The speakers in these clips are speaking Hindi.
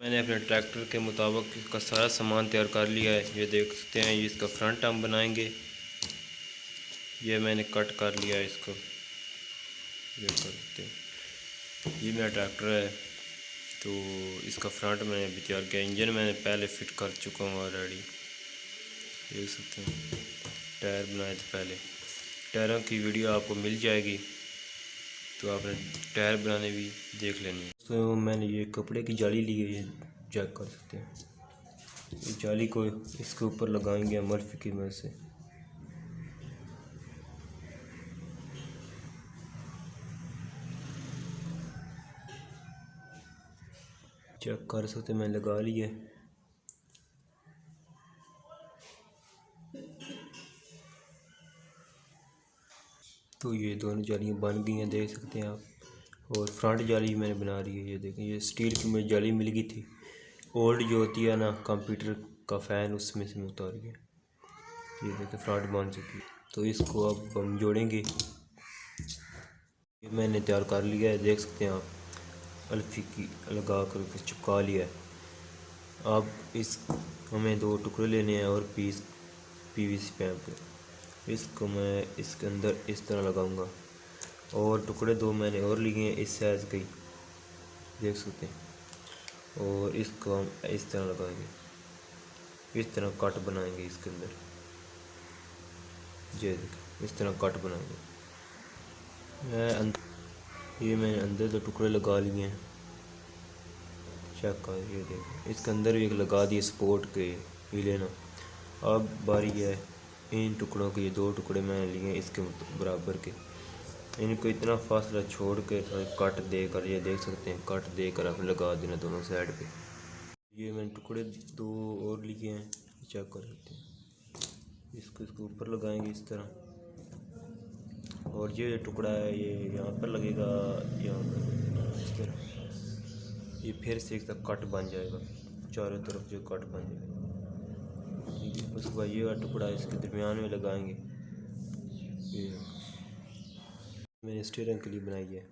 मैंने अपने ट्रैक्टर के मुताबिक इसका सारा सामान तैयार कर लिया है। ये देख सकते हैं, ये इसका फ्रंट हम बनाएंगे। ये मैंने कट कर लिया है इसको, ये कर सकते हैं। ये मेरा ट्रैक्टर है, तो इसका फ्रंट मैंने अभी तैयार किया। इंजन मैंने पहले फिट कर चुका हूँ ऑलरेडी, देख सकते हैं। टायर बनाए थे पहले, टायरों की वीडियो आपको मिल जाएगी, तो आपने टायर बनाने भी देख लेनी है। तो मैंने ये कपड़े की जाली ली है, ये चेक कर सकते हैं। ये जाली को इसके ऊपर लगाएंगे मर्फी की मदद से। चेक कर सकते हैं, मैंने लगा ली है। तो ये दोनों जालियाँ बन गई हैं, देख सकते हैं आप। और फ्रंट जाली मैंने बना रही है, ये देखें। ये स्टील की मुझे जाली मिल गई थी, ओल्ड जो होती है ना कंप्यूटर का फ़ैन, उसमें से मैं उतारी है। ये देखें फ्रंट बन चुकी है। तो इसको अब हम जोड़ेंगे। ये मैंने तैयार कर लिया है, देख सकते हैं आप। अल्फी की लगा कर चिपका लिया है। अब इस हमें 2 टुकड़े लेने हैं और पीस PVC पाइप के। इसको मैं इसके अंदर इस तरह लगाऊंगा, और टुकड़े 2 मैंने और लिए हैं इस साइज़ के, देख सकते हैं। और इसको हम इस तरह लगाएंगे, इस तरह कट बनाएंगे इसके अंदर। ये देखें, इस तरह कट बनाएंगे। ये मैंने अंदर 2 टुकड़े लगा लिए हैं, चेक कर। ये देखें, इसके अंदर भी एक लगा दिए सपोर्ट के, ये लेना। अब बारी है इन टुकड़ों के। ये 2 टुकड़े मैंने लिए इसके बराबर के, इनको इतना फासला छोड़ के कट देकर, ये देख सकते हैं, कट देकर अपने लगा देना दोनों साइड पे। ये मैंने टुकड़े 2 और लिए हैं, चेक कर सकते हैं। इसको इसके ऊपर लगाएंगे इस तरह, और ये टुकड़ा है ये यहाँ पर लगेगा, यहाँ पर इस तरह। ये फिर से एक तरह कट बन जाएगा, चारों तरफ जो कट बन जाएगा। उसके बाद ये टुकड़ा इसके दरमियान में लगाएंगे। ये मैंने स्टीयरिंग के लिए बनाई है,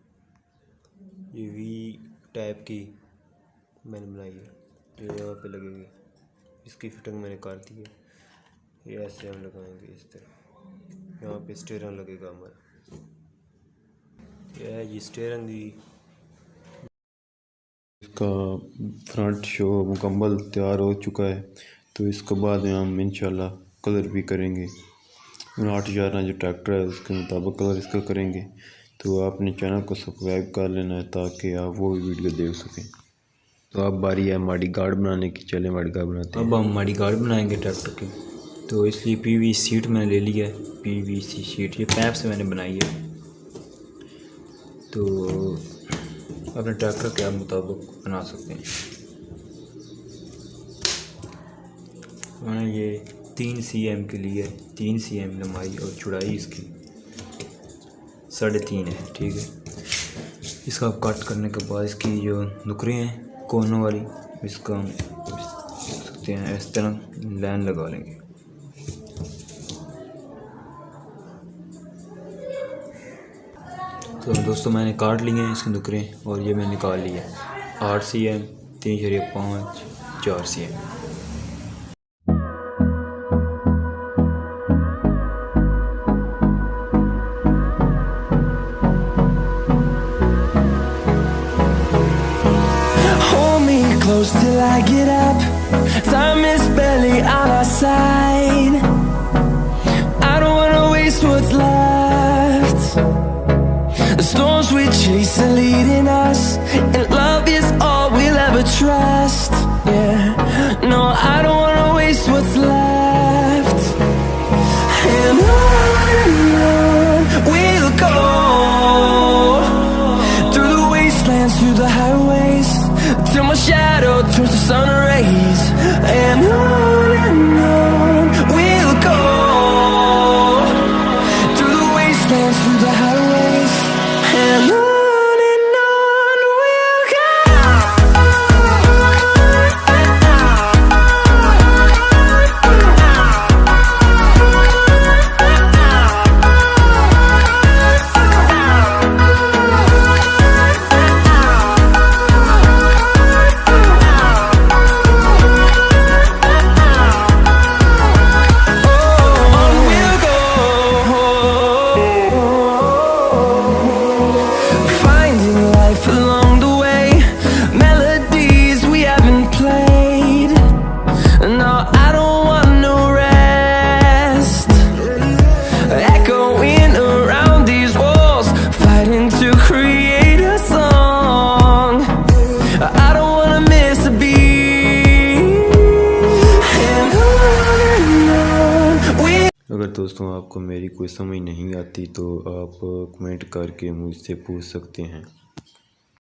ये V टाइप की मैंने बनाई है। ये यहाँ पे लगेगी, इसकी फिटिंग मैंने कर दी है। ये ऐसे हम लगाएंगे इस तरह, यहाँ पे स्टीयरिंग लगेगा हमारा। ये स्टीयरिंग भी, इसका फ्रंट शो मुकम्मल तैयार हो चुका है। तो इसके बाद हम इंशाल्लाह कलर भी करेंगे। 8011 जो ट्रैक्टर है उसके मुताबिक कलर इसका करेंगे। तो आपने चैनल को सब्सक्राइब कर लेना है ताकि आप वो वीडियो देख सकें। तो अब बारी है मडगार्ड बनाने की, चले मडगार्ड बनाते हैं। अब हम मडगार्ड बनाएंगे ट्रैक्टर की, तो इसलिए PVC शीट मैंने ले लिया है। PVC शीट ये पैप से मैंने बनाई है। तो अपने ट्रैक्टर के मुताबिक बना सकते हैं। मैंने ये 3 cm के लिए 3 cm लंबाई और चौड़ाई इसकी 3.5 है, ठीक है। इसका कट करने के बाद इसकी जो नुकरे हैं कोनों वाली, इसका हम सकते हैं इस तरह लाइन लगा लेंगे। तो दोस्तों मैंने काट लिए हैं इसके नुकरे, और ये मैंने निकाल लिया 8 cm, 3.5, 4 cm। Close till I get up. Time is barely on our side. I don't wanna waste what's left. The storms we chase are leading us, and love is all we'll ever trust. Yeah, no, I don't wanna waste what's left. And on we'll go, through the wastelands, through the highways, till my shadow turns to sun rays. And on we'll go, through the wastelands, through the highways, and on we'll go. आपको मेरी कोई समझ नहीं आती तो आप कमेंट करके मुझसे पूछ सकते हैं।